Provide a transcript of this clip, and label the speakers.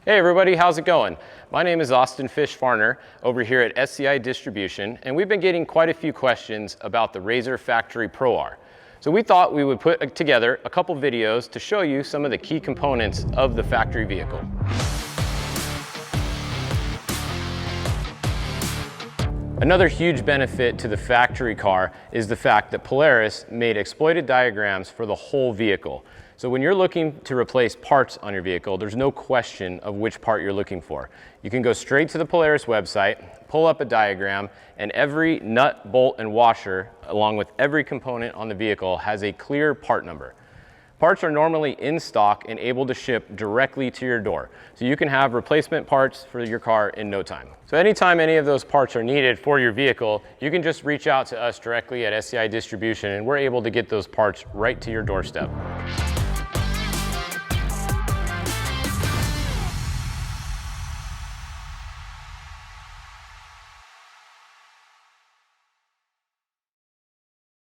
Speaker 1: Hey everybody, how's it going? My name is Austin Fish-Farner over here at SCI Distribution, and we've been getting quite a few questions about the RZR Factory Pro R. So we thought we would put together a couple videos to show you some of the key components of the factory vehicle. Another huge benefit to the factory car is the fact that Polaris made exploited diagrams for the whole vehicle. So when you're looking to replace parts on your vehicle, there's no question of which part you're looking for. You can go straight to the Polaris website, pull up a diagram, and every nut, bolt, and washer, along with every component on the vehicle, has a clear part number. Parts are normally in stock and able to ship directly to your door. So you can have replacement parts for your car in no time. So anytime any of those parts are needed for your vehicle, you can just reach out to us directly at SCI Distribution and we're able to get those parts right to your doorstep.